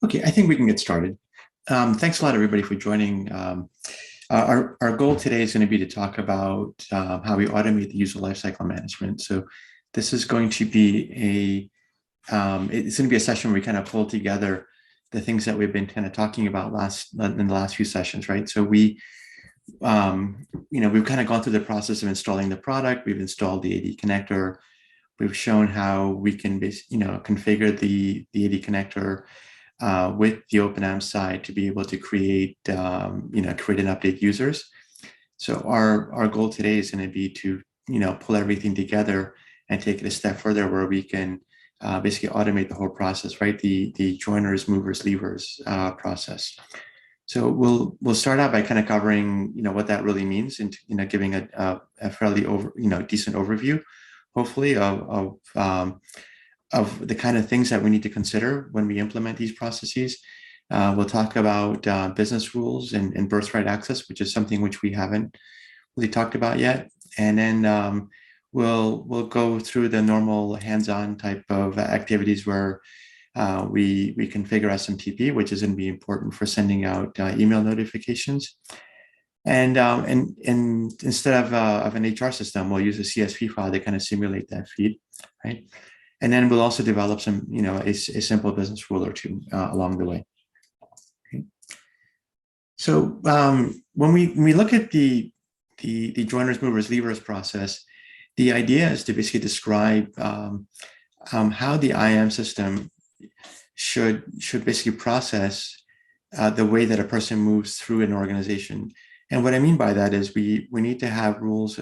Okay, I think we can get started. Thanks a lot, everybody, for joining. Our goal today is going to be to talk about how we automate the user lifecycle management. So this is going to be it's going to be a session where we kind of pull together the things that we've been kind of talking about in the last few sessions, right? So we've kind of gone through the process of installing the product. We've installed the AD connector. We've shown how we can configure the AD connector with the OpenIAM side to be able to create and update users. So our goal today is going to be to pull everything together and take it a step further, where we can basically automate the whole process, right? The joiners, movers, leavers process. So we'll start out by kind of covering what that really means, and giving a fairly decent overview, hopefully, of the kind of things that we need to consider when we implement these processes. We'll talk about business rules and birthright access, which is something which we haven't really talked about yet. And then we'll go through the normal hands-on type of activities where we configure SMTP, which is going to be important for sending out email notifications. And instead of an HR system, we'll use a CSV file to kind of simulate that feed, right? And then we'll also develop some, a simple business rule or two along the way. Okay. So when we look at the joiners, movers, leavers process, the idea is to basically describe how the IAM system should basically process the way that a person moves through an organization. And what I mean by that is we need to have rules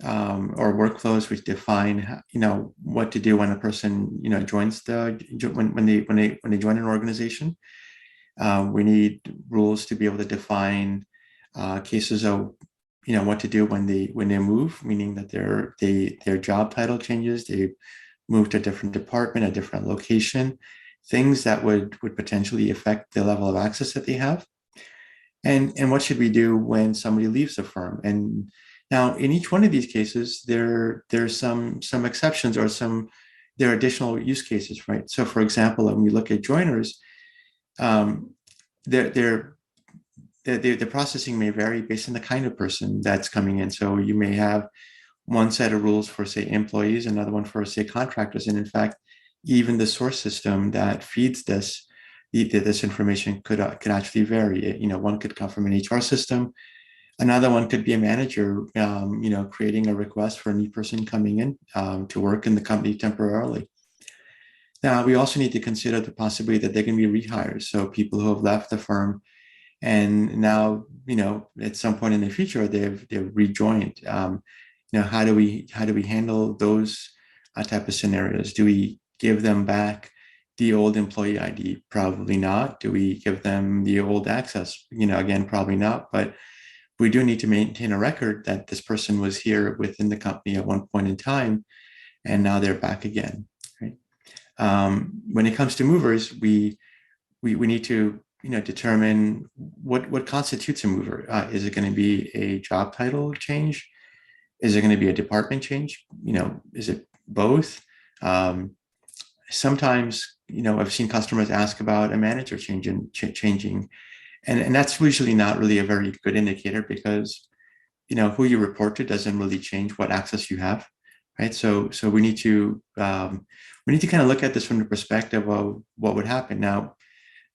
or workflows which define, what to do when a person, joins when they join an organization. We need rules to be able to define cases of, what to do when they move, meaning that their job title changes, they move to a different department, a different location, things that would potentially affect the level of access that they have. And what should we do when somebody leaves the firm? And now, in each one of these cases, there's some exceptions, or there are additional use cases, right? So, for example, when we look at joiners, the processing may vary based on the kind of person that's coming in. So you may have one set of rules for, say, employees, another one for, say, contractors, and in fact, even the source system that feeds this information could actually vary. One could come from an HR system. Another one could be a manager, creating a request for a new person coming in to work in the company temporarily. Now, we also need to consider the possibility that they can be rehires. So people who have left the firm and now, at some point in the future, they've rejoined. How do we handle those type of scenarios? Do we give them back the old employee ID? Probably not. Do we give them the old access? Again, probably not. But we do need to maintain a record that this person was here within the company at one point in time, and now they're back again. Right? When it comes to movers, we need to determine what constitutes a mover. Is it going to be a job title change? Is it going to be a department change? Is it both? Sometimes I've seen customers ask about a manager changing. And that's usually not really a very good indicator, because, who you report to doesn't really change what access you have, right? So we need to kind of look at this from the perspective of what would happen. Now,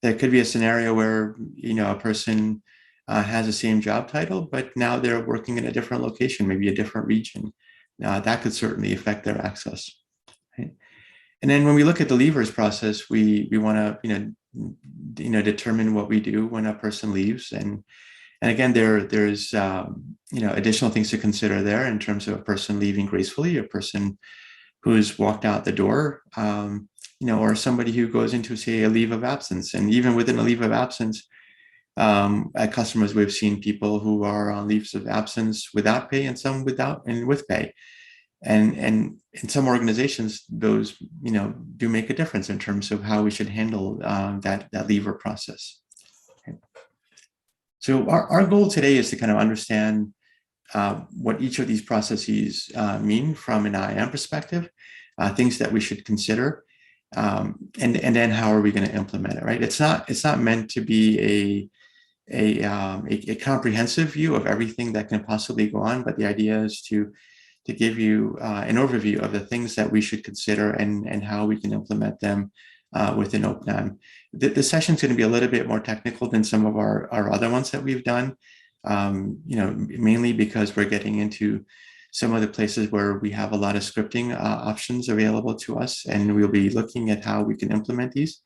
there could be a scenario where, a person has the same job title, but now they're working in a different location, maybe a different region. That could certainly affect their access, right? And then when we look at the leavers process, we want to, determine what we do when a person leaves. And again, there's additional things to consider there in terms of a person leaving gracefully, a person who's walked out the door, or somebody who goes into, say, a leave of absence. And even within a leave of absence, at customers, we've seen people who are on leaves of absence without pay, and some without and with pay. And in some organizations, those do make a difference in terms of how we should handle that leaver process. Okay. So our goal today is to kind of understand what each of these processes mean from an IAM perspective, things that we should consider. And then how are we going to implement it, right? It's not meant to be a comprehensive view of everything that can possibly go on, but the idea is to give you an overview of the things that we should consider and how we can implement them within OpenIAM. The session is going to be a little bit more technical than some of our other ones that we've done, mainly because we're getting into some of the places where we have a lot of scripting options available to us, and we'll be looking at how we can implement these.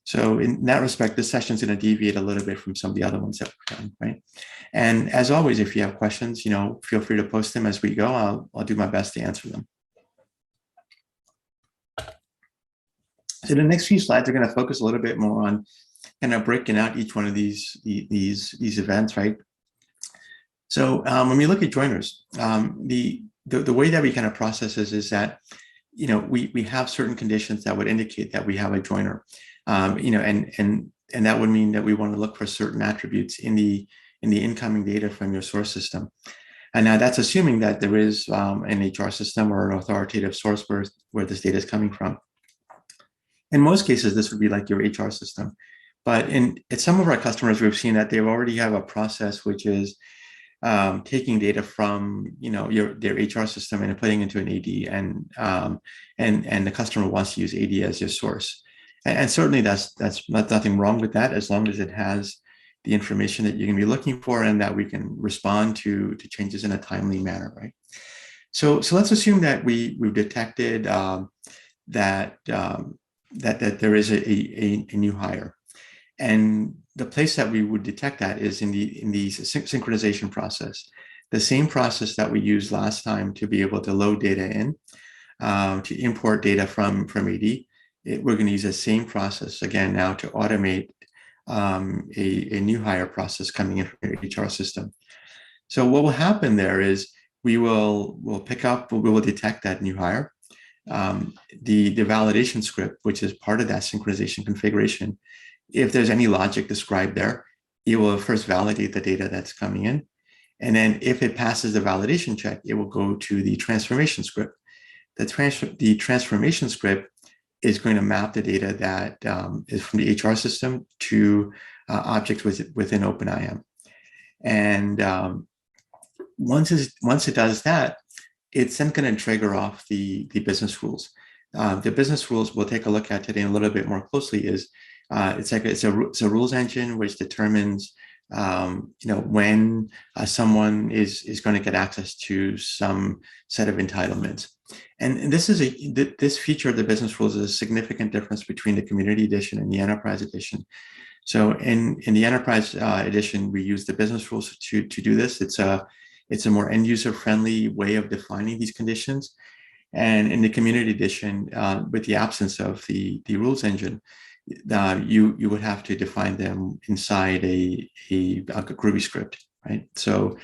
So in that respect, this session is going to deviate a little bit from some of the other ones that we've done, right? And as always, if you have questions, feel free to post them as we go. I'll do my best to answer them. So the next few slides are going to focus a little bit more on kind of breaking out each one of these events, right? So when we look at joiners, the way that we kind of process this is that we have certain conditions that would indicate that we have a joiner, and that would mean that we want to look for certain attributes in the incoming data from your source system. And now that's assuming that there is an HR system or an authoritative source where this data is coming from. In most cases, this would be like your HR system. But in some of our customers, we've seen that they already have a process which is taking data from their HR system and putting into an AD, and the customer wants to use AD as your source. And certainly that's nothing wrong with that, as long as it has the information that you're going to be looking for and that we can respond to changes in a timely manner, right? So let's assume that we've detected that there is a new hire, and the place that we would detect that is in the synchronization process, the same process that we used last time to be able to load data in, to import data from AD. We're going to use the same process again now to automate a new hire process coming in from your HR system. So what will happen there is we will detect that new hire. The validation script, which is part of that synchronization configuration, if there's any logic described there, it will first validate the data that's coming in. And then if it passes the validation check, it will go to the transformation script. The transformation script is going to map the data that is from the HR system to objects within OpenIAM. And once it does that, it's then going to trigger off the business rules. The business rules we'll take a look at today a little bit more closely is it's a rules engine which determines when someone is going to get access to some set of entitlements. And this feature of the business rules is a significant difference between the community edition and the enterprise edition. So in the enterprise edition, we use the business rules to do this. It's a more end user friendly way of defining these conditions. And in the community edition, with the absence of the rules engine, you would have to define them inside a Groovy script, right? So,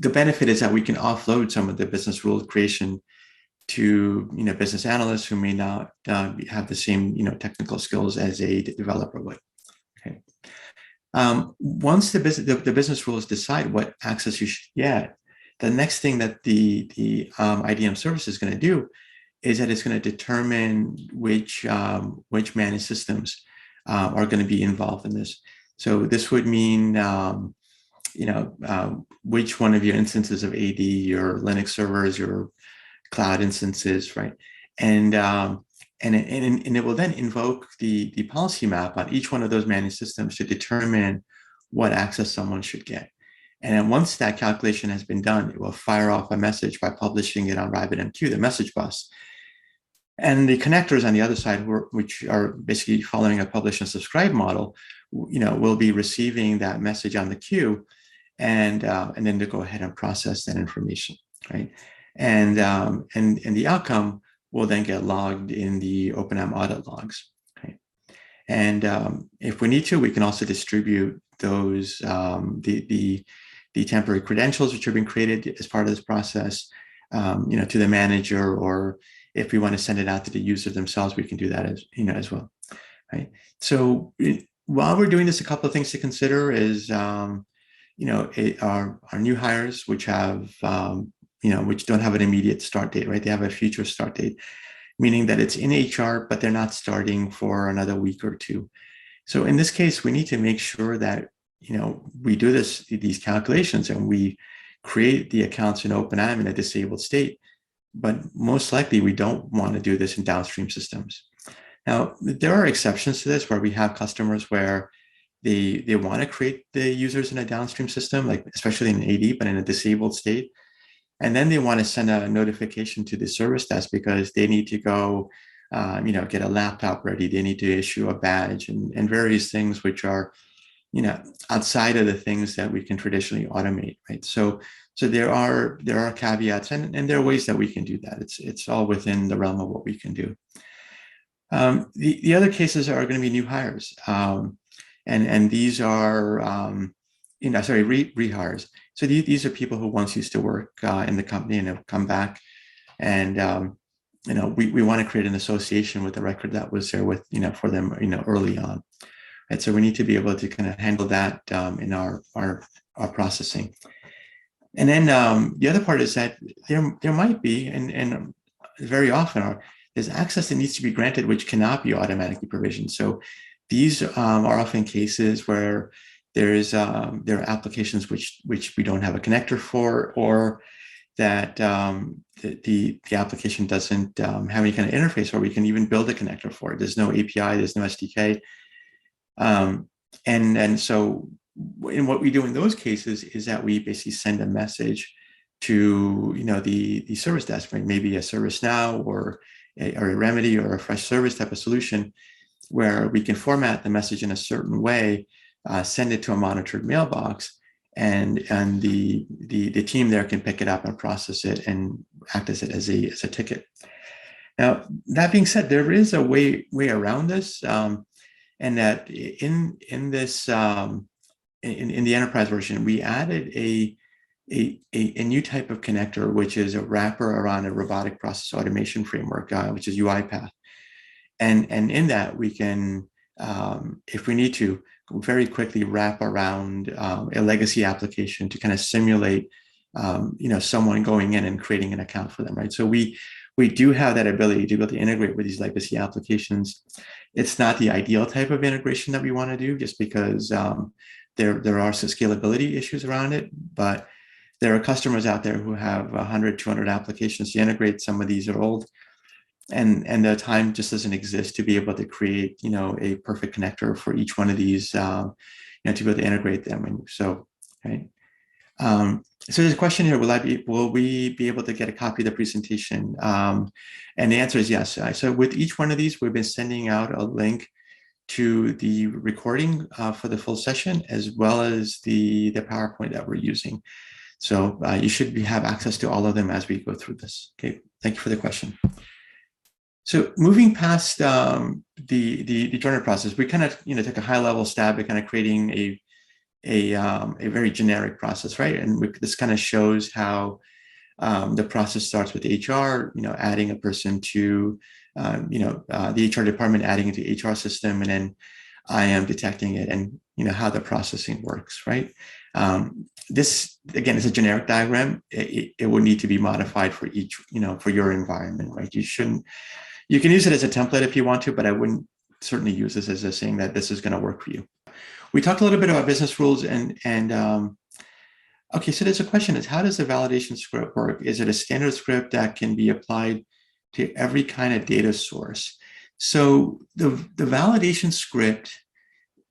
the benefit is that we can offload some of the business rule creation to business analysts who may not have the same technical skills as a developer would. Okay. Once the business rules decide what access you should get, the next thing that the IDM service is going to do is that it's going to determine which managed systems are going to be involved in this. So this would mean which one of your instances of AD, your Linux servers, your cloud instances, right? And it will then invoke the policy map on each one of those managed systems to determine what access someone should get. And then once that calculation has been done, it will fire off a message by publishing it on RabbitMQ, the message bus. And the connectors on the other side, which are basically following a publish and subscribe model, will be receiving that message on the queue, and then to go ahead and process that information, right? And the outcome will then get logged in the OpenIAM audit logs, right? And if we need to, we can also distribute those the temporary credentials which have been created as part of this process, to the manager, or if we want to send it out to the user themselves, we can do that as well, right? So while we're doing this, a couple of things to consider is, our new hires, which have which don't have an immediate start date, right? They have a future start date, meaning that it's in HR, but they're not starting for another week or two. So in this case, we need to make sure that, we do these calculations and we create the accounts in OpenIAM in a disabled state. But most likely we don't want to do this in downstream systems. Now, there are exceptions to this where we have customers where they want to create the users in a downstream system, like especially in AD, but in a disabled state. And then they want to send a notification to the service desk because they need to go, get a laptop ready. They need to issue a badge and various things which are, outside of the things that we can traditionally automate, right? So there are caveats and there are ways that we can do that. It's all within the realm of what we can do. The other cases are going to be new hires, and these are rehires. So these are people who once used to work in the company and have come back, and we want to create an association with the record that was there with for them early on. And so we need to be able to kind of handle that in our processing. And then the other part is that there might be, and very often there's access that needs to be granted, which cannot be automatically provisioned. So these are often cases where there are applications which we don't have a connector for, or that the application doesn't have any kind of interface, or we can even build a connector for it. There's no API, there's no SDK. And so in what we do in those cases is that we basically send a message to the service desk, right? Maybe a ServiceNow or a Remedy or a Freshservice type of solution, where we can format the message in a certain way, send it to a monitored mailbox, and the team there can pick it up and process it and act as a ticket. Now, that being said, there is a way around this, and that in this in the enterprise version, we added a new type of connector, which is a wrapper around a robotic process automation framework, which is UiPath. And in that, we can, if we need to, very quickly wrap around a legacy application to kind of simulate, someone going in and creating an account for them, right? So we do have that ability to be able to integrate with these legacy applications. It's not the ideal type of integration that we want to do, just because there are some scalability issues around it, but there are customers out there who have 100, 200 applications to integrate. Some of these are old, and the time just doesn't exist to be able to create, a perfect connector for each one of these, to be able to integrate them. And so, right. So there's a question here: will we be able to get a copy of the presentation? And the answer is yes. So with each one of these, we've been sending out a link to the recording for the full session, as well as the PowerPoint that we're using. So you should have access to all of them as we go through this. Okay, thank you for the question. So moving past the joiner process, we kind of took a high-level stab at kind of creating a very generic process, right? And this kind of shows how the process starts with HR, adding a person to the HR department, adding it to the HR system, and then I am detecting it, and how the processing works, right? This again is a generic diagram. It will need to be modified for each, for your environment, right? You can use it as a template if you want to, but I wouldn't certainly use this as a saying that this is going to work for you. We talked a little bit about business rules, and okay, so there's a question: is how does the validation script work? Is it a standard script that can be applied to every kind of data source? So the validation script,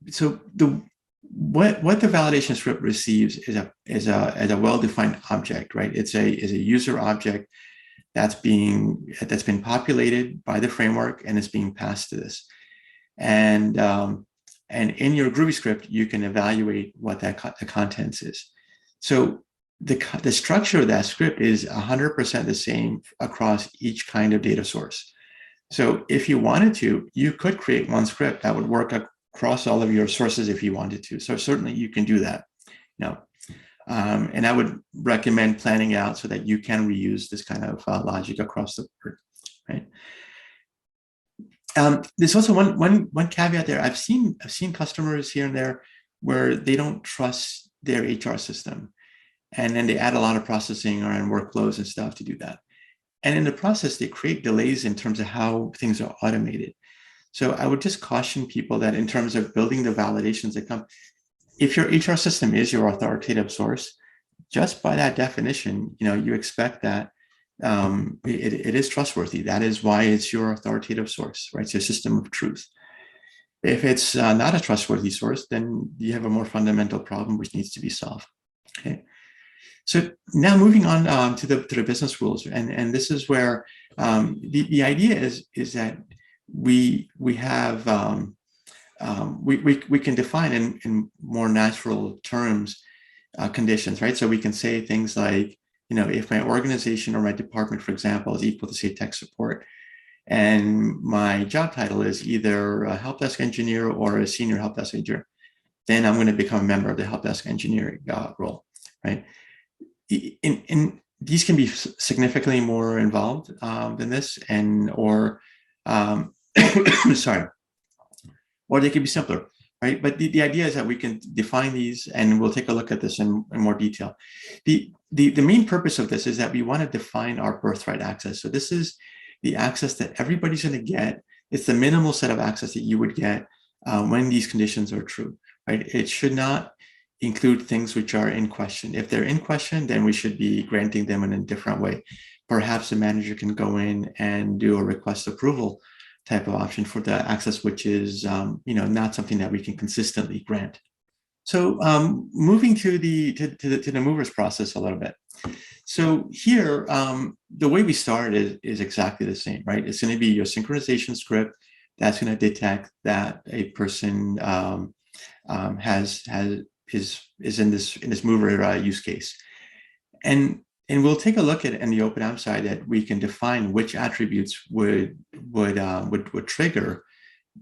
what the validation script receives is a well-defined object, right? It's a user object that's been populated by the framework, and it's being passed to this. And in your Groovy script, you can evaluate what the contents is. So the structure of that script is 100% the same across each kind of data source. So if you wanted to, you could create one script that would work across all of your sources if you wanted to. So certainly you can do that. And I would recommend planning out so that you can reuse this kind of logic across the board, right? There's also one caveat there. I've seen customers here and there where they don't trust their HR system. And then they add a lot of processing around workflows and stuff to do that. And in the process, they create delays in terms of how things are automated. So I would just caution people that in terms of building the validations that come, if your HR system is your authoritative source, just by that definition, you expect that it is trustworthy. That is why it's your authoritative source, right? It's your system of truth. If it's not a trustworthy source, then you have a more fundamental problem which needs to be solved. Okay. So now moving on to the business rules, and this is where the idea is that we have we can define in more natural terms conditions, right? So we can say things like, if my organization or my department, for example, is equal to, say, tech support, and my job title is either a help desk engineer or a senior help desk engineer, then I'm going to become a member of the help desk engineering role, right? In these can be significantly more involved than this, or sorry, or they can be simpler, right? But the idea is that we can define these, and we'll take a look at this in more detail. The main purpose of this is that we want to define our birthright access. So this is the access that everybody's going to get. It's the minimal set of access that you would get when these conditions are true, right? It should not include things which are in question. If they're in question, then we should be granting them in a different way. Perhaps the manager can go in and do a request approval type of option for the access, which is not something that we can consistently grant. So moving to the movers process a little bit. So here, the way we start is exactly the same, right? It's going to be your synchronization script that's going to detect that a person is in this mover use case, and we'll take a look at it in the OpenIAM side that we can define which attributes would trigger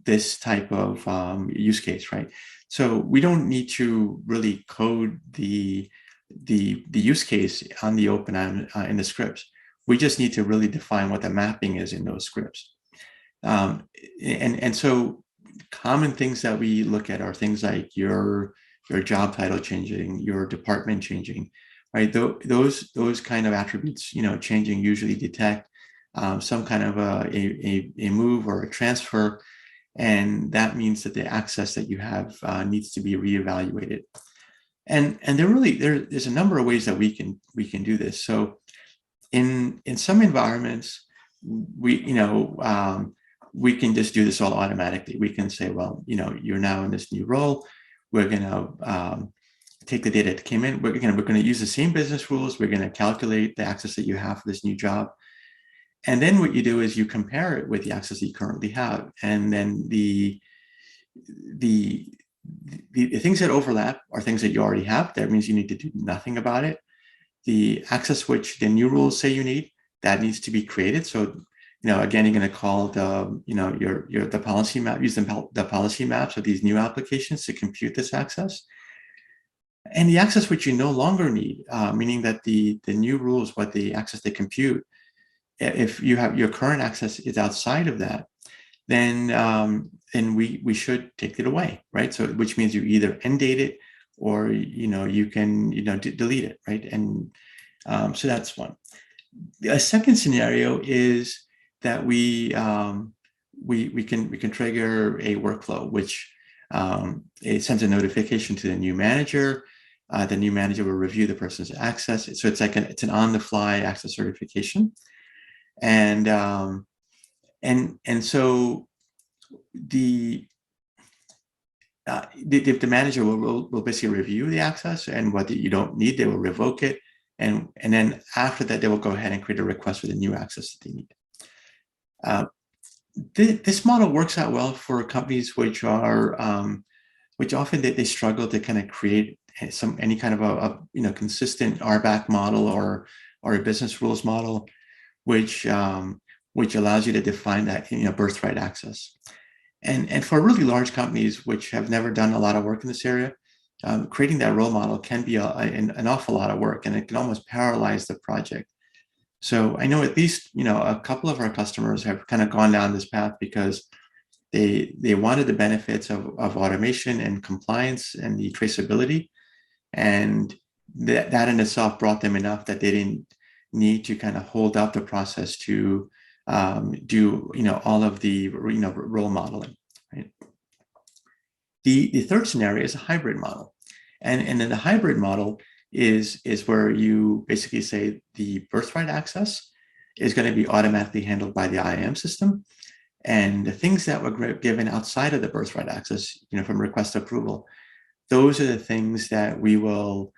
this type of use case, right? So we don't need to really code the use case on the OpenIAM in the scripts. We just need to really define what the mapping is in those scripts. And so common things that we look at are things like your job title changing, your department changing, right? Those kind of attributes, changing usually detect some kind of a move or a transfer, and that means that the access that you have needs to be reevaluated. And there's a number of ways that we can do this. So in some environments, we can just do this all automatically. We can say, well, you're now in this new role. We're going to take the data that came in. We're going to use the same business rules. We're going to calculate the access that you have for this new job. And then what you do is you compare it with the access that you currently have. And then the things that overlap are things that you already have. That means you need to do nothing about it. The access which the new rules say you need, that needs to be created. So, again, you're going to call the policy map, use the policy maps of these new applications to compute this access. And the access which you no longer need, meaning that the new rules, what the access they compute, if you have your current access is outside of that, then we should take it away, right? So which means you either end date it or you can delete it, right? And so that's one. A second scenario is that we can trigger a workflow which it sends a notification to the new manager. The new manager will review the person's access. So it's like it's an on-the-fly access certification, and so the manager will basically review the access, and what you don't need, they will revoke it, and then after that, they will go ahead and create a request for the new access that they need. This model works out well for companies which often they struggle to kind of create any kind of a consistent RBAC model or a business rules model, which allows you to define that birthright access. And for really large companies which have never done a lot of work in this area, creating that role model can be an awful lot of work, and it can almost paralyze the project. So I know at least a couple of our customers have kind of gone down this path because they wanted the benefits of automation and compliance and the traceability, and that in itself brought them enough that they didn't need to kind of hold up the process to do all of the role modeling. Right. The third scenario is a hybrid model, and then the hybrid model is where you basically say the birthright access is going to be automatically handled by the IAM system, and the things that were given outside of the birthright access, from request approval, those are the things that we will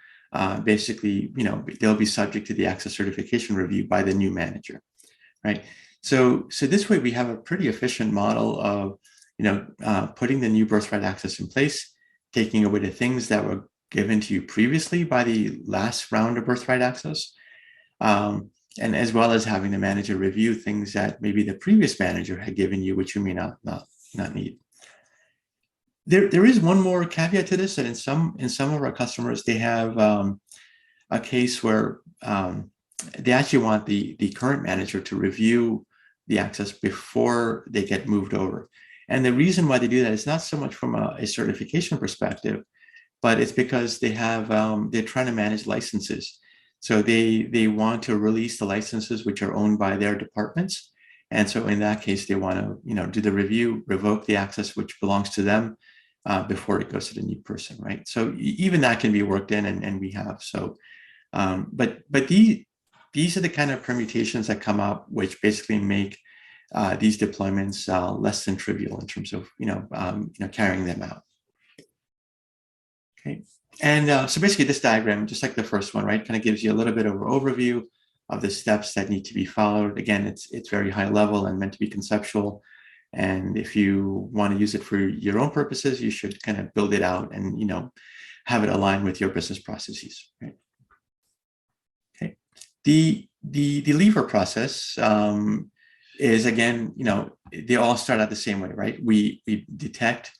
basically, they'll be subject to the access certification review by the new manager, right? So this way we have a pretty efficient model of, putting the new birthright access in place, taking away the things that were given to you previously by the last round of birthright access, and as well as having the manager review things that maybe the previous manager had given you, which you may not need. There is one more caveat to this, that in some of our customers, they have a case where they actually want the current manager to review the access before they get moved over. And the reason why they do that is not so much from a certification perspective, but it's because they have they're trying to manage licenses. So they want to release the licenses which are owned by their departments. And so in that case, they want to do the review, revoke the access which belongs to them before it goes to the new person, right? So even that can be worked in, and we have. So, but these are the kind of permutations that come up, which basically make these deployments less than trivial in terms of carrying them out. Okay, and so basically this diagram, just like the first one, right, kind of gives you a little bit of an overview of the steps that need to be followed. Again, it's very high level and meant to be conceptual. And if you want to use it for your own purposes, you should kind of build it out and have it aligned with your business processes. Right? Okay. The lever process is, again, they all start out the same way, right? We detect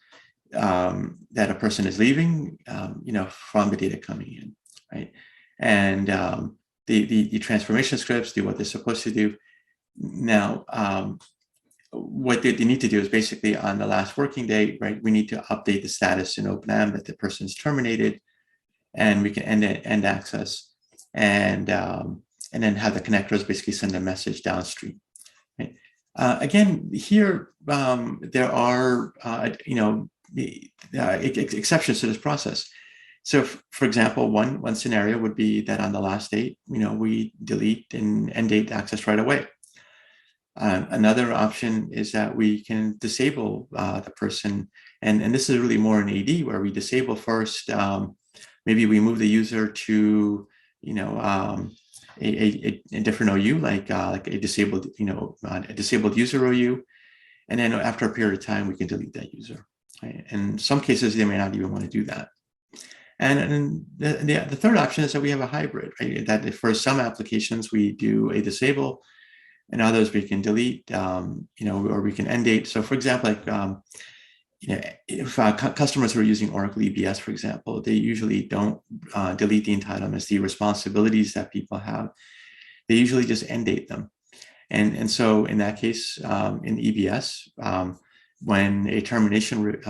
that a person is leaving, from the data coming in, right? And the transformation scripts do what they're supposed to do. Now, what they need to do is basically on the last working day, right? We need to update the status in OpenIAM that the person is terminated, and we can end access, and then have the connectors basically send a message downstream. Right? Again, here there are exceptions to this process. So, for example, one scenario would be that on the last date, we delete and end date access right away. Another option is that we can disable the person, and this is really more in AD, where we disable first. Maybe we move the user to a different OU, like a disabled user OU, and then after a period of time we can delete that user. Right? And in some cases they may not even want to do that. And the third option is that we have a hybrid, right? That for some applications we do a disable, and others we can delete, or we can end date. So, for example, like if customers who are using Oracle EBS, for example, they usually don't delete the entitlements, the responsibilities that people have. They usually just end date them. And so in that case, in EBS, when a termination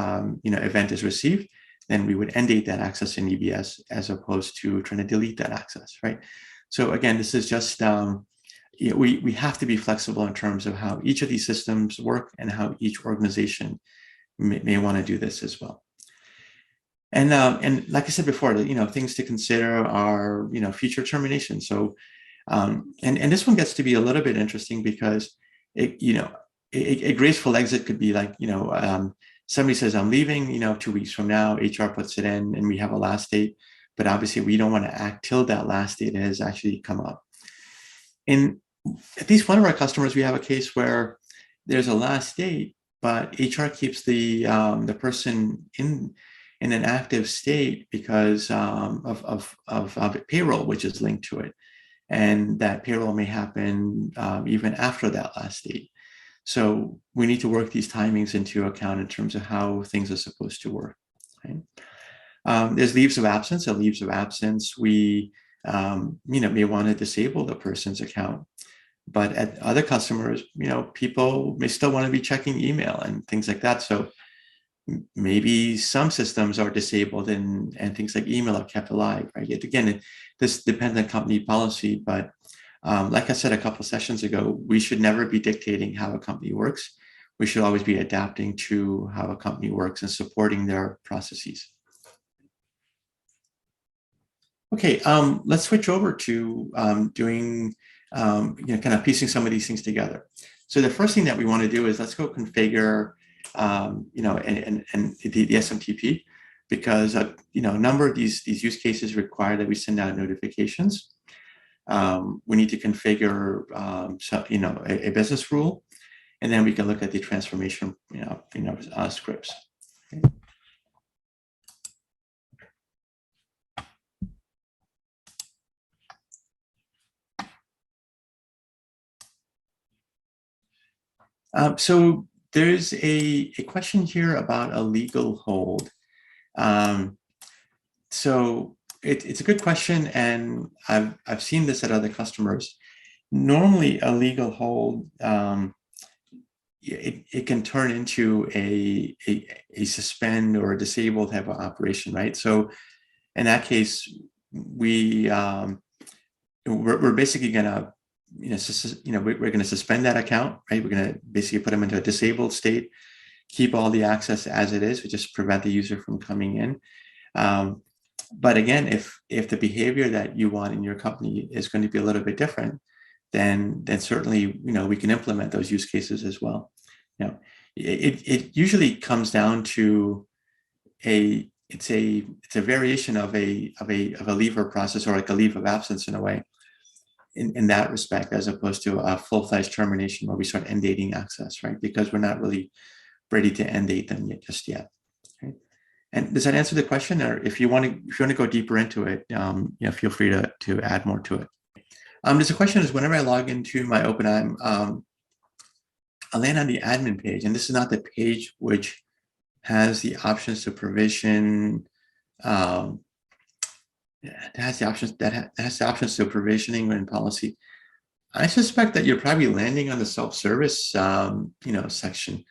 event is received, then we would end date that access in EBS as opposed to trying to delete that access, right? So again, this is just we have to be flexible in terms of how each of these systems work and how each organization may want to do this as well. And like I said before, things to consider are future termination. So and this one gets to be a little bit interesting because a graceful exit could be like somebody says I'm leaving 2 weeks from now, HR puts it in, and we have a last date, but obviously we don't want to act till that last date has actually come up. In at least one of our customers, we have a case where there's a last date, but HR keeps the person in an active state because of payroll, which is linked to it, and that payroll may happen even after that last date. So we need to work these timings into account in terms of how things are supposed to work. Right? There's leaves of absence. At leaves of absence, we may want to disable the person's account. But at other customers, people may still want to be checking email and things like that. So maybe some systems are disabled and things like email are kept alive, right? Again, this depends on company policy, but like I said a couple sessions ago, we should never be dictating how a company works. We should always be adapting to how a company works and supporting their processes. Okay, let's switch over to doing, kind of piecing some of these things together. So the first thing that we want to do is let's go configure, and the SMTP, because a number of these use cases require that we send out notifications. We need to configure, a business rule, and then we can look at the transformation, scripts. Okay. So there's a question here about a legal hold. So it's a good question, and I've seen this at other customers. Normally, a legal hold, it can turn into a suspend or a disable type of operation, right? So in that case, we're basically gonna we're going to suspend that account, right? We're going to basically put them into a disabled state, keep all the access as it is, we just prevent the user from coming in. But again, if the behavior that you want in your company is going to be a little bit different, then certainly we can implement those use cases as well. It usually comes down to it's a variation of a leave of process, or like a leave of absence in a way. In that respect, as opposed to a full-fledged termination where we start end dating access, right? Because we're not really ready to end date them just yet. Right? And does that answer the question? Or if you want to go deeper into it, feel free to add more to it. There's a question is whenever I log into my OpenIAM, I land on the admin page, and this is not the page which has the options to provision. It has the options to provisioning and policy. I suspect that you're probably landing on the self-service section.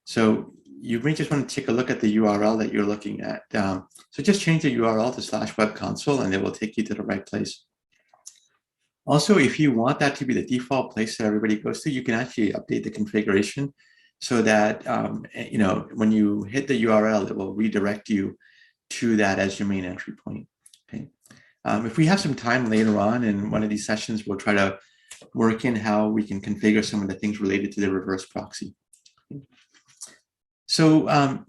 So you may just want to take a look at the URL that you're looking at. So just change the URL to /webconsole, and it will take you to the right place. Also, if you want that to be the default place that everybody goes to, you can actually update the configuration so that when you hit the URL, it will redirect you to that as your main entry point. Okay. If we have some time later on in one of these sessions, we'll try to work in how we can configure some of the things related to the reverse proxy. Okay. So I've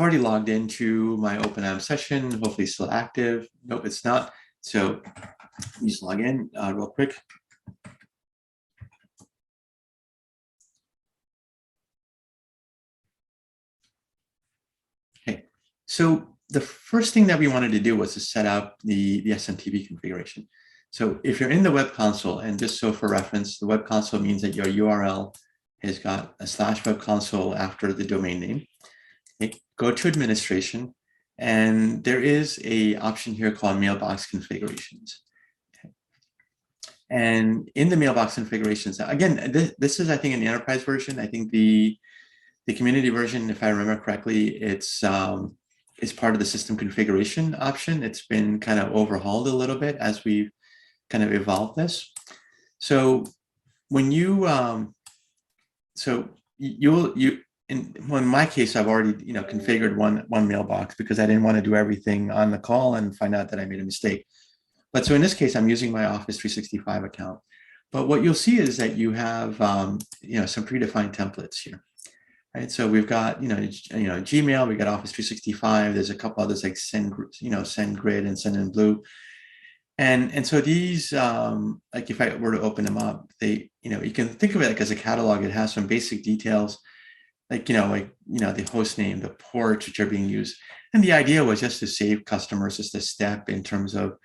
already logged into my OpenIAM session, hopefully still active. Nope, it's not. So let me just log in real quick. Okay, so the first thing that we wanted to do was to set up the SMTP configuration. So if you're in the web console, and just so for reference, the web console means that your URL has got a /webconsole after the domain name. Okay, go to administration, and there is a option here called Mailbox configurations. Okay. And in the Mailbox configurations, again, this is, I think, in the enterprise version. I think the community version, if I remember correctly, it's part of the system configuration option. It's been kind of overhauled a little bit as we've kind of evolved this. So when you, in my case, I've already configured one mailbox because I didn't want to do everything on the call and find out that I made a mistake. But so in this case, I'm using my Office 365 account. But what you'll see is that you have some predefined templates here. Right, so we've got Gmail, we got Office 365. There's a couple others like SendGrid and Sendinblue, and so these like if I were to open them up, they you can think of it like as a catalog. It has some basic details like the host name, the ports which are being used, and the idea was just to save customers just a step in terms of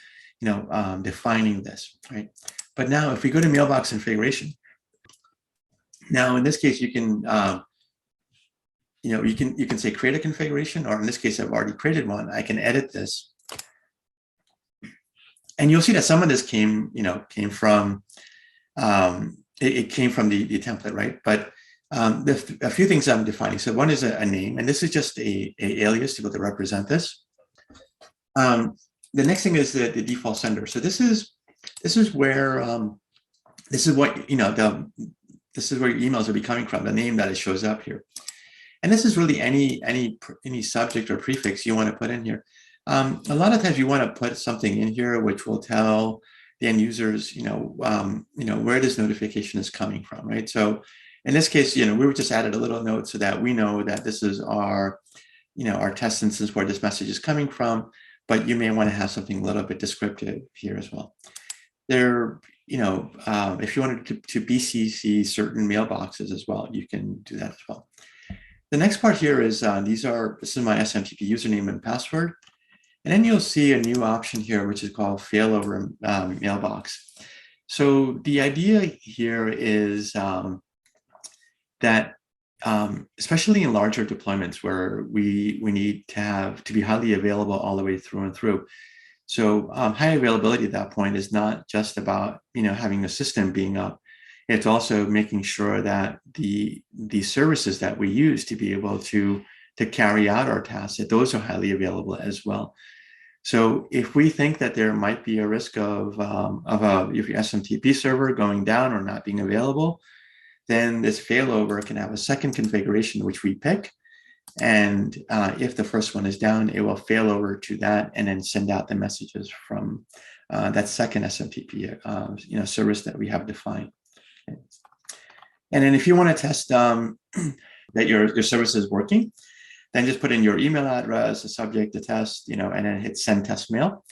defining this, right? But now if we go to Mailbox configuration, now in this case you can you can say create a configuration, or in this case, I've already created one. I can edit this, and you'll see that some of this came from it came from the template, right? But A few things I'm defining. So one is a name, and this is just a alias to be able to represent this. The next thing is the default sender. So this is where this is what this is where your emails will be coming from. The name that it shows up here, and this is really any subject or prefix you want to put in here. A lot of times you want to put something in here which will tell the end users, where this notification is coming from, right? So in this case, we were just added a little note so that we know that this is our test instance where this message is coming from, but you may want to have something a little bit descriptive here as well. There, if you wanted to BCC certain mailboxes as well, you can do that as well. The next part here is this is my SMTP username and password. And then you'll see a new option here, which is called failover mailbox. So the idea here is that especially in larger deployments where we need to be highly available all the way through and through. So high availability at that point is not just about having a system being up. It's also making sure that the services that we use to be able to carry out our tasks, that those are highly available as well. So if we think that there might be a risk of your SMTP server going down or not being available, then this failover can have a second configuration which we pick. And if the first one is down, it will fail over to that and then send out the messages from that second SMTP service that we have defined. Okay. And then if you want to test that your service is working, then just put in your email address, the subject, the test, and then hit send test mail.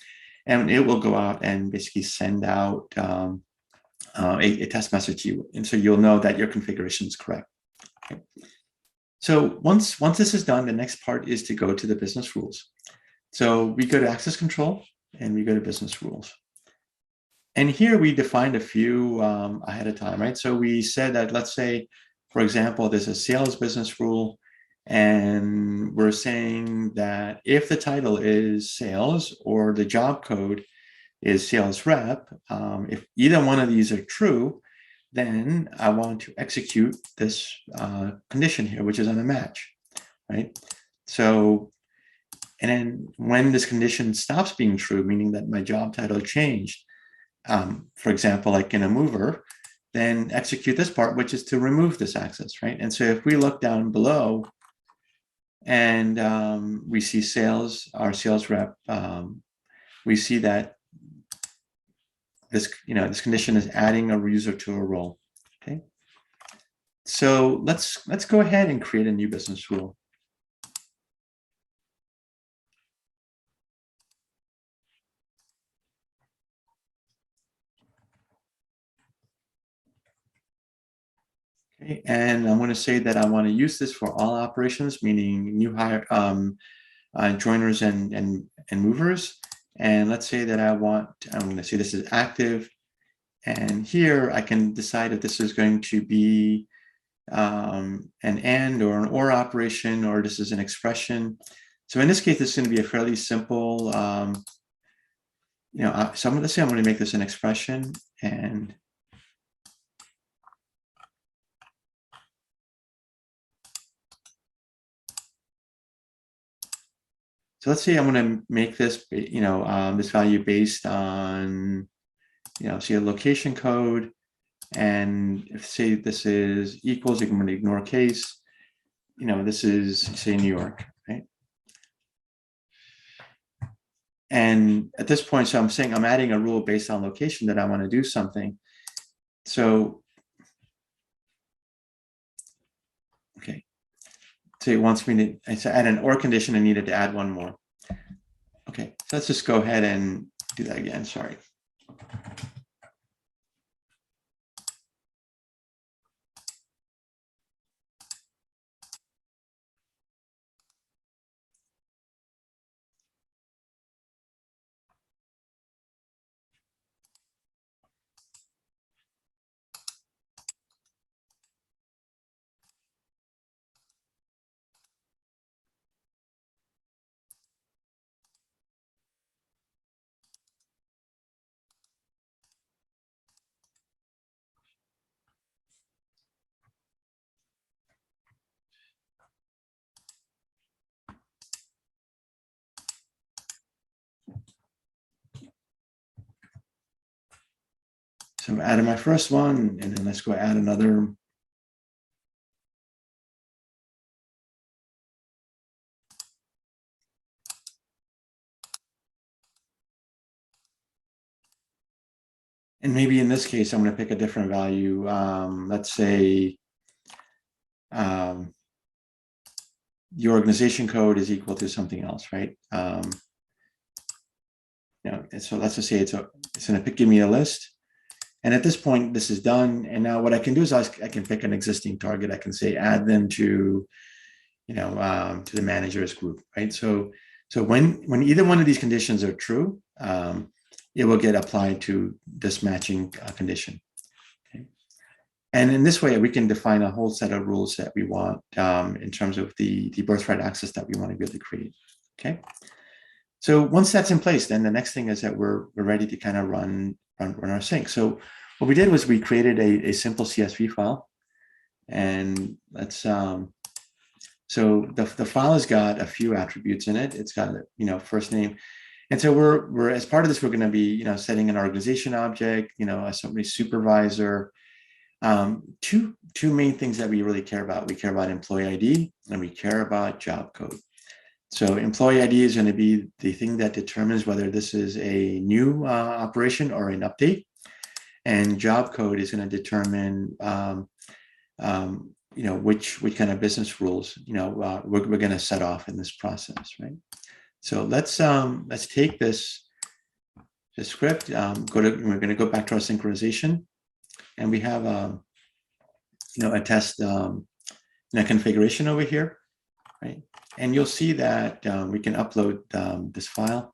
And it will go out and basically send out a test message to you. And so you'll know that your configuration is correct. Okay. So once this is done, the next part is to go to the business rules. So we go to access control and we go to business rules. And here we defined a few ahead of time, right? So we said that, let's say, for example, there's a sales business rule, and we're saying that if the title is sales or the job code is sales rep, if either one of these are true, then I want to execute this condition here, which is on a match, right? So, and then when this condition stops being true, meaning that my job title changed, for example, like in a mover, then execute this part, which is to remove this access, right? And so if we look down below and we see sales, our sales rep, we see that this condition is adding a user to a role. Okay. So let's go ahead and create a new business rule. Okay, and I'm going to say that I want to use this for all operations, meaning new hire, joiners and movers. And let's say that I'm going to say this is active. And here I can decide if this is going to be an AND or an OR operation, or this is an expression. So in this case, this is going to be a fairly simple, so I'm going to say I'm going to make this an expression, and so let's say I'm going to make this, this value based on, say a location code. And if say this is equals, you can ignore case, this is say New York, right? And at this point, so I'm saying I'm adding a rule based on location that I want to do something. So, okay. So it wants me to add an OR condition. I needed to add one more. Okay, so let's just go ahead and do that again. Sorry. So I added my first one, and then let's go add another. And maybe in this case, I'm going to pick a different value. Let's say the organization code is equal to something else, right? So let's just say it's going to give me a list. And at this point, this is done. And now what I can do is I can pick an existing target. I can say add them to, to the managers group, right? So when either one of these conditions are true, it will get applied to this matching condition. Okay. And in this way, we can define a whole set of rules that we want in terms of the birthright access that we want to be able to create. Okay. So once that's in place, then the next thing is that we're ready to kind of run our sync. So what we did was we created a simple CSV file, and let's so the file has got a few attributes in it. It's got first name, and so we're as part of this we're going to be setting an organization object, a somebody supervisor. Two main things that we really care about. We care about employee ID and we care about job code. So employee ID is going to be the thing that determines whether this is a new operation or an update, and job code is going to determine which kind of business rules we're going to set off in this process, right? So let's take this script. We're going to go back to our synchronization, and we have a test configuration over here, right? And you'll see that we can upload this file.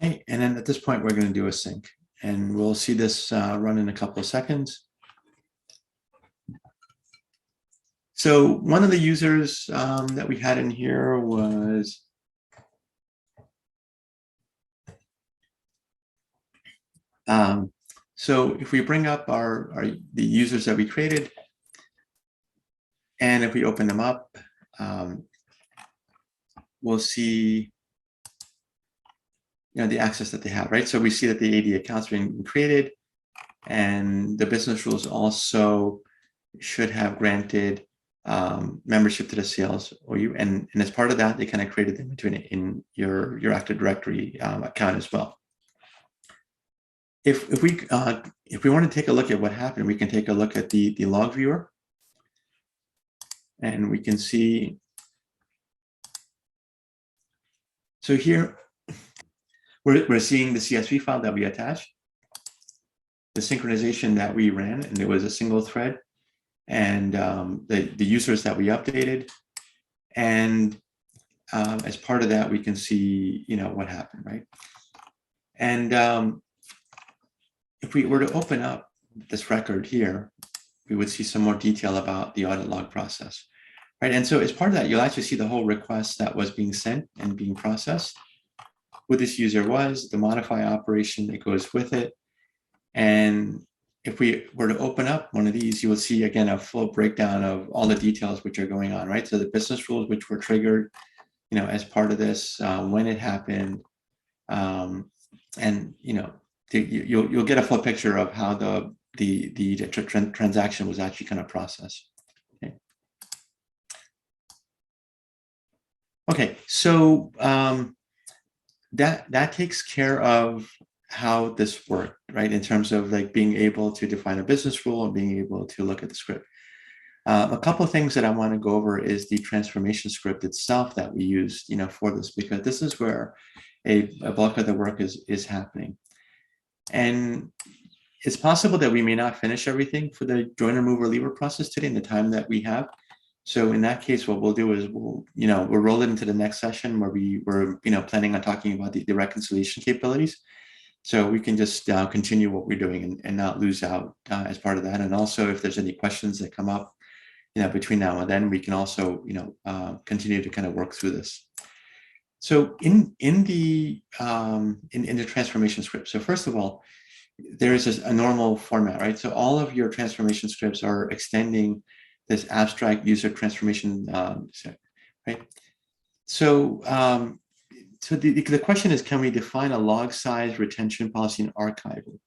Okay, and then at this point, we're going to do a sync, and we'll see this run in a couple of seconds. So one of the users that we had in here was so if we bring up the users that we created, and if we open them up, we'll see the access that they have, right? So we see that the AD account's being created, and the business rules also should have granted membership to the sales OU, and as part of that, they kind of created them in your Active Directory account as well. If we want to take a look at what happened, we can take a look at the log viewer, and we can see. So here we're seeing the CSV file that we attached, the synchronization that we ran, and there was a single thread, and the users that we updated, and as part of that, we can see what happened, right? And if we were to open up this record here, we would see some more detail about the audit log process, right? And so as part of that, you'll actually see the whole request that was being sent and being processed, who this user was, the modify operation that goes with it. And if we were to open up one of these, you will see again a full breakdown of all the details which are going on, right? So the business rules which were triggered, as part of this, when it happened, and you'll get a full picture of how the transaction was actually kind of processed. Okay, so that takes care of how this worked, right? In terms of like being able to define a business rule and being able to look at the script. A couple of things that I want to go over is the transformation script itself that we used, for this, because this is where a bulk of the work is happening. And it's possible that we may not finish everything for the joiner mover lever process today in the time that we have. So in that case, what we'll do is we'll roll it into the next session where we're planning on talking about the reconciliation capabilities. So we can just continue what we're doing and not lose out as part of that. And also, if there's any questions that come up, between now and then, we can also continue to kind of work through this. So in the transformation script. So first of all, there is a normal format, right? So all of your transformation scripts are extending this abstract user transformation set, right? So, so the question is, can we define a log size, retention policy, and archival?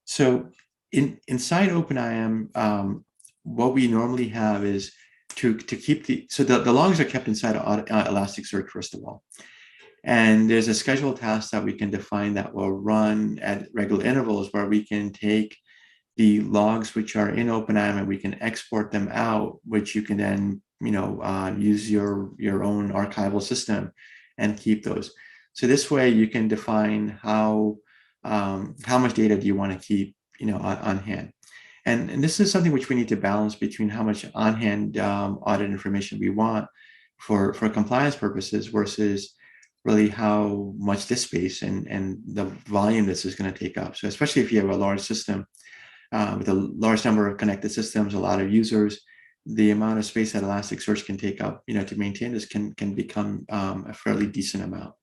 So inside OpenIAM, what we normally have is to keep the logs are kept inside of Elasticsearch, first of all. And there's a scheduled task that we can define that will run at regular intervals, where we can take the logs which are in OpenIAM and we can export them out, which you can then use your own archival system and keep those. So this way you can define how much data do you want to keep on hand. And this is something which we need to balance between how much on-hand audit information we want for compliance purposes versus really how much disk space and the volume this is going to take up. So especially if you have a large system with a large number of connected systems, a lot of users, the amount of space that Elasticsearch can take up, to maintain this can become a fairly decent amount.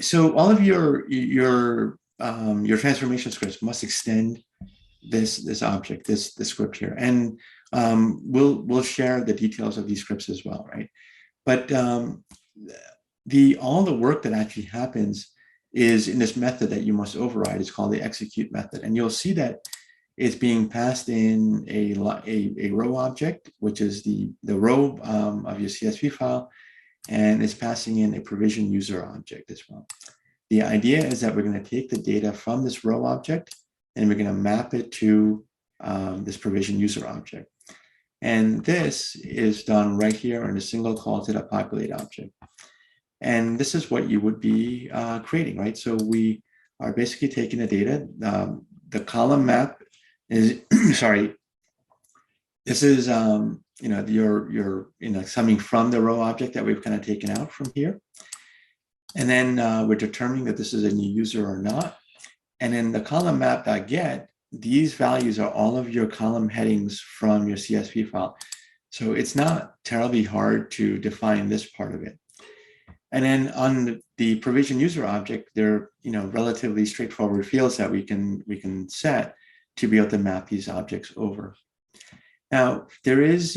So all of your transformation scripts must extend this object, this script here, and we'll share the details of these scripts as well, right? But all the work that actually happens is in this method that you must override. It's called the execute method, and you'll see that it's being passed in a row object, which is the row of your CSV file, and it's passing in a provision user object as well. The idea is that we're going to take the data from this row object and we're going to map it to this provision user object. And this is done right here in a single call to the populate object. And this is what you would be creating, right? So we are basically taking the data. The column map is, sorry, this is, you're coming from the row object that we've kind of taken out from here. And then we're determining that this is a new user or not. And then the column map.get, these values are all of your column headings from your CSV file. So it's not terribly hard to define this part of it. And then on the provision user object, there are relatively straightforward fields that we can set to be able to map these objects over. Now there is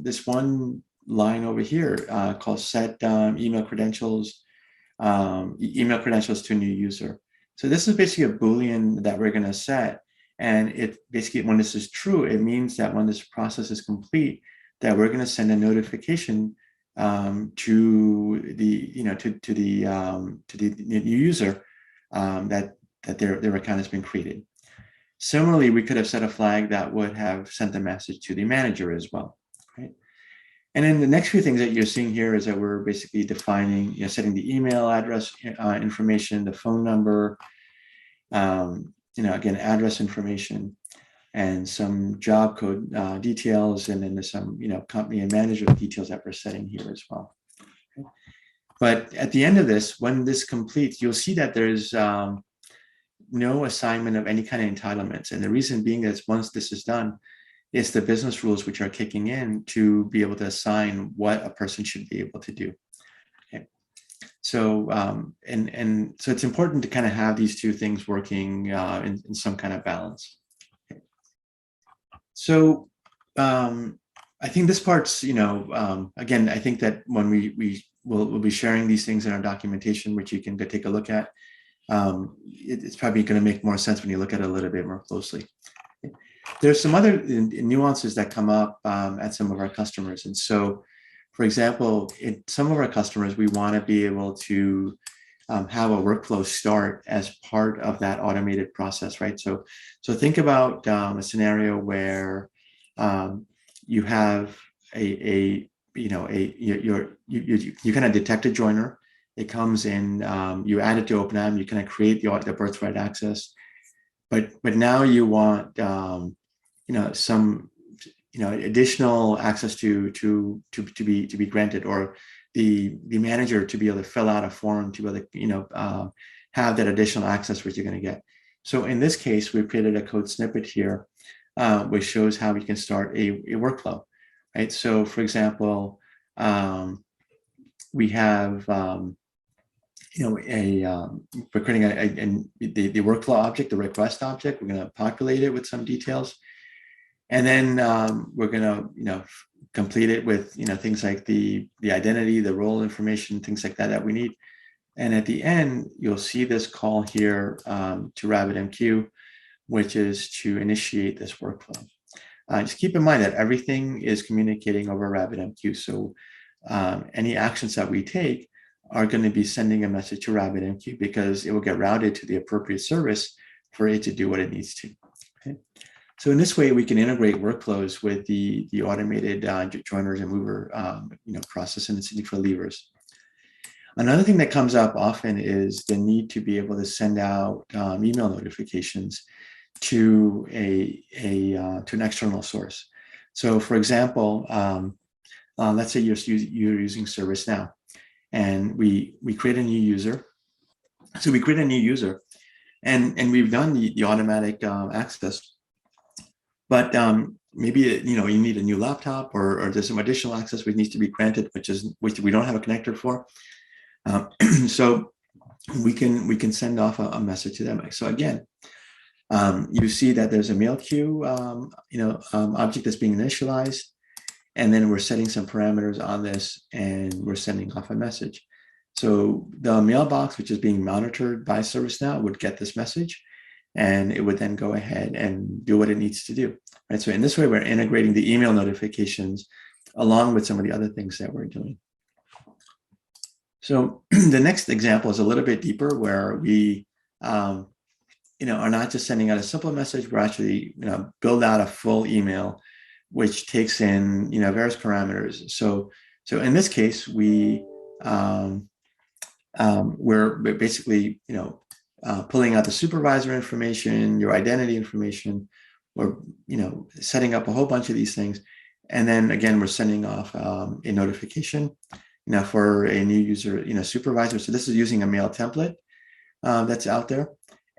this one line over here called set email credentials to new user. So this is basically a Boolean that we're going to set, and it basically, when this is true, it means that when this process is complete, that we're going to send a notification to the new user that their account has been created. Similarly, we could have set a flag that would have sent a message to the manager as well, right? And then the next few things that you're seeing here is that we're basically defining, setting the email address information, the phone number, again, address information, and some job code details, and then there's some, company and manager details that we're setting here as well. Okay. But at the end of this, when this completes, you'll see that there's no assignment of any kind of entitlements. And the reason being is once this is done, it's the business rules which are kicking in to be able to assign what a person should be able to do. Okay. So, and so it's important to kind of have these two things working in some kind of balance. Okay. So I think this part's, again, I think that when we'll be sharing these things in our documentation, which you can go take a look at, it's probably going to make more sense when you look at it a little bit more closely. There's some other nuances that come up at some of our customers. And so, for example, in some of our customers, we want to be able to have a workflow start as part of that automated process, right? So think about a scenario where you have you kind of detect a joiner. It comes in, you add it to OpenIAM, you kind of create the birthright access, but now you want some additional access to be granted, or the manager to be able to fill out a form to be able to have that additional access which you're going to get. So in this case, we've created a code snippet here which shows how we can start a workflow, right? So for example, we have we're creating the workflow object, the request object. We're going to populate it with some details. And then we're going to, complete it with, things like the identity, the role information, things like that we need. And at the end, you'll see this call here to RabbitMQ, which is to initiate this workflow. Just keep in mind that everything is communicating over RabbitMQ. So any actions that we take are going to be sending a message to RabbitMQ because it will get routed to the appropriate service for it to do what it needs to. Okay? So in this way, we can integrate workflows with the automated joiners and mover process and it's for levers. Another thing that comes up often is the need to be able to send out email notifications to an external source. So, for example, let's say you're using ServiceNow, and we create a new user. So we create a new user, and we've done the automatic access, but maybe you need a new laptop, or there's some additional access which needs to be granted, which we don't have a connector for. So we can send off a message to them. So again, you see that there's a mail queue, object that's being initialized, and then we're setting some parameters on this, and we're sending off a message. So the mailbox, which is being monitored by ServiceNow, would get this message, and it would then go ahead and do what it needs to do. Right. So in this way, we're integrating the email notifications along with some of the other things that we're doing. So the next example is a little bit deeper, where we are not just sending out a simple message. We're actually build out a full email, which takes in various parameters. So in this case, we're basically pulling out the supervisor information, your identity information. We're setting up a whole bunch of these things, and then again we're sending off a notification for a new user supervisor. So this is using a mail template that's out there.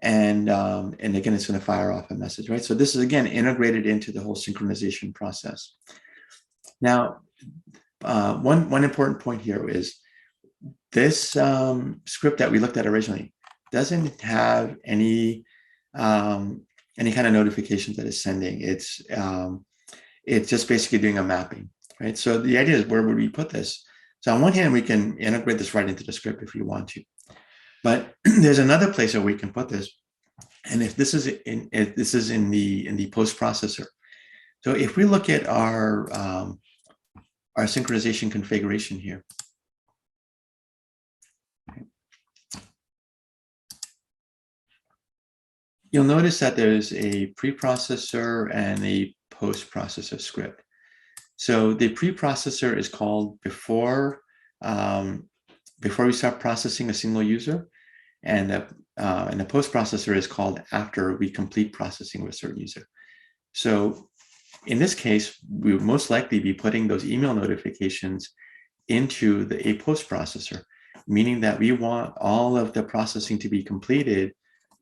And again, it's going to fire off a message, right? So this is, again, integrated into the whole synchronization process. Now, one important point here is this script that we looked at originally doesn't have any kind of notifications that it's sending. It's just basically doing a mapping, right? So the idea is, where would we put this? So on one hand, we can integrate this right into the script if you want to. But there's another place where we can put this, and if this is in the post processor. So if we look at our synchronization configuration here, you'll notice that there's a preprocessor and a post processor script. So the preprocessor is called before we start processing a single user, and the post processor is called after we complete processing with a certain user. So in this case, we would most likely be putting those email notifications into a post processor, meaning that we want all of the processing to be completed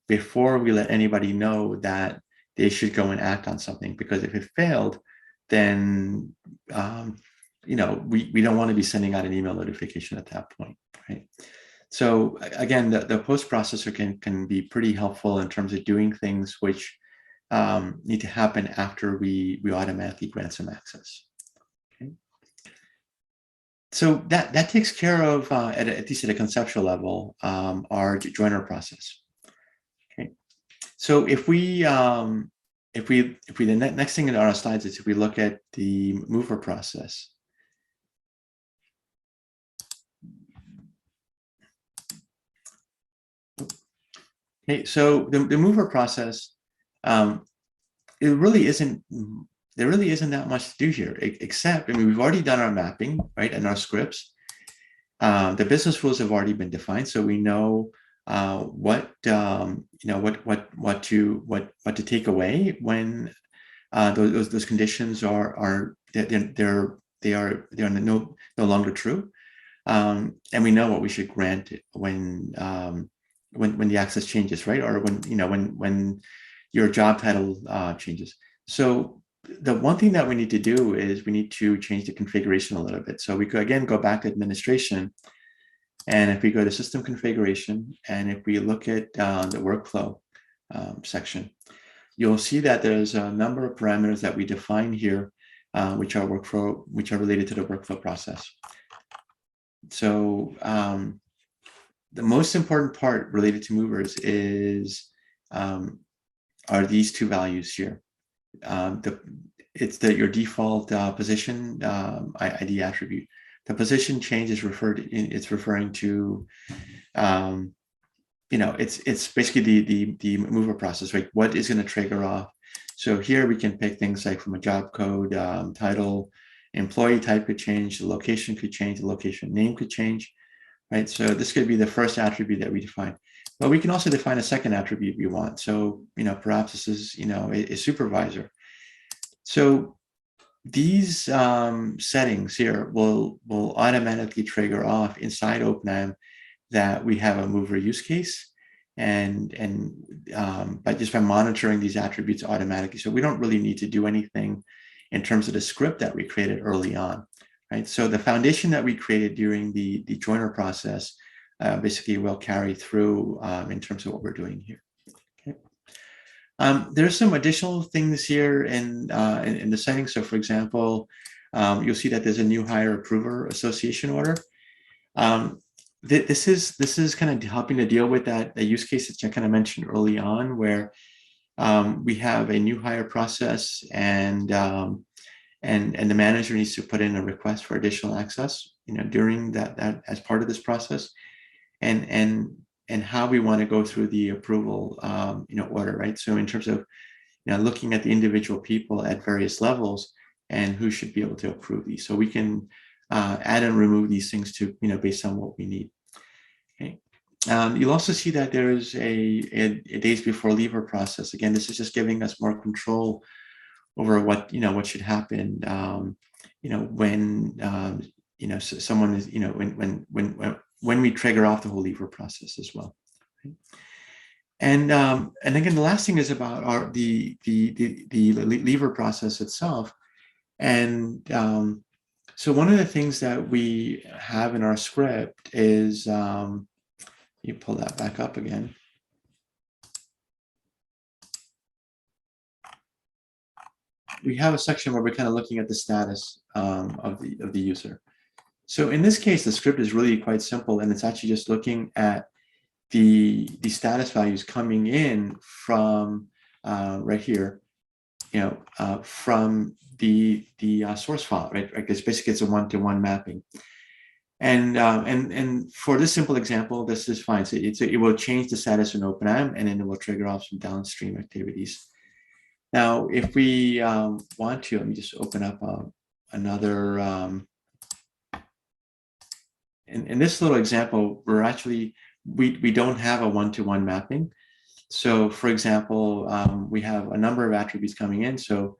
before we let anybody know that they should go and act on something. Because if it failed, then we don't want to be sending out an email notification at that point, right? So again, the post processor can be pretty helpful in terms of doing things which need to happen after we automatically grant some access. Okay. So that takes care of, at least at a conceptual level, our joiner process. Okay. So if the next thing in our slides is if we look at the mover process. Okay, so the mover process, there really isn't that much to do here, except, we've already done our mapping, right, and our scripts. The business rules have already been defined, so we know what to take away when those conditions are no longer true, and we know what we should grant when the access changes, right, or when your job title changes. So the one thing that we need to do is we need to change the configuration a little bit. So we could again go back to administration, and if we go to system configuration, and if we look at the workflow section, you'll see that there's a number of parameters that we define here, which are related to the workflow process. So the most important part related to movers is are these two values here. It's your default position ID attribute. The position change is referring to it's basically the mover process, right? What is going to trigger off? So here we can pick things like from a job code, title, employee type could change, the location could change, the location name could change, right? So this could be the first attribute that we define. But we can also define a second attribute we want. So, perhaps this is, a supervisor. So these settings here will automatically trigger off inside OpenIAM that we have a mover use case, and just by monitoring these attributes automatically. So we don't really need to do anything in terms of the script that we created early on, right? So the foundation that we created during the joiner process basically will carry through in terms of what we're doing here. Okay. There's some additional things here in the settings. So for example, you'll see that there's a new hire approver association order. This is kind of helping to deal with that use case that I kind of mentioned early on, where we have a new hire process and the manager needs to put in a request for additional access, during that as part of this process, and how we want to go through the approval, order, right? So in terms of, looking at the individual people at various levels and who should be able to approve these. So we can add and remove these things to, based on what we need. Okay. You'll also see that there is a days before leaver process. Again, this is just giving us more control over what should happen. When someone is, when we trigger off the whole leaver process as well. Right? And again, the last thing is about the leaver process itself. And so one of the things that we have in our script is, you pull that back up again. We have a section where we're kind of looking at the status of the user. So in this case, the script is really quite simple, and it's actually just looking at the status values coming in from right here, from the source file, right? It's basically it's a one-to-one mapping. And for this simple example, this is fine. So it will change the status in OpenIAM, and then it will trigger off some downstream activities. Now, if we want to, let me just open up another. In this little example, we're actually we don't have a one-to-one mapping. So, for example, we have a number of attributes coming in. So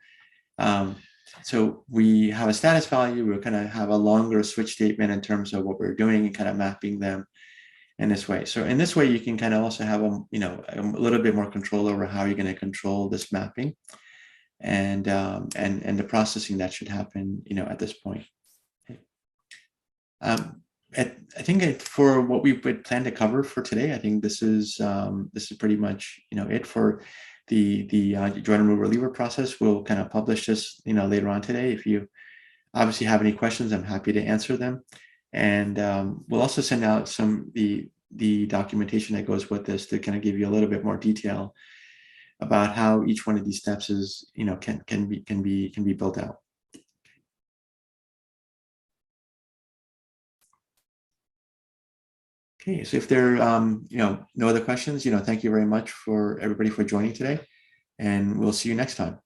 we have a status value. We're going to have a longer switch statement in terms of what we're doing and kind of mapping them in this way. So in this way, you can kind of also have a little bit more control over how you're going to control this mapping and the processing that should happen, at this point. I think for what we would plan to cover for today, I think this is pretty much it for the join remover leaver process. We'll kind of publish this later on today. If you obviously have any questions, I'm happy to answer them. And we'll also send out some the documentation that goes with this to kind of give you a little bit more detail about how each one of these steps is can be built out. Okay, so if there no other questions, thank you very much for everybody for joining today, and we'll see you next time.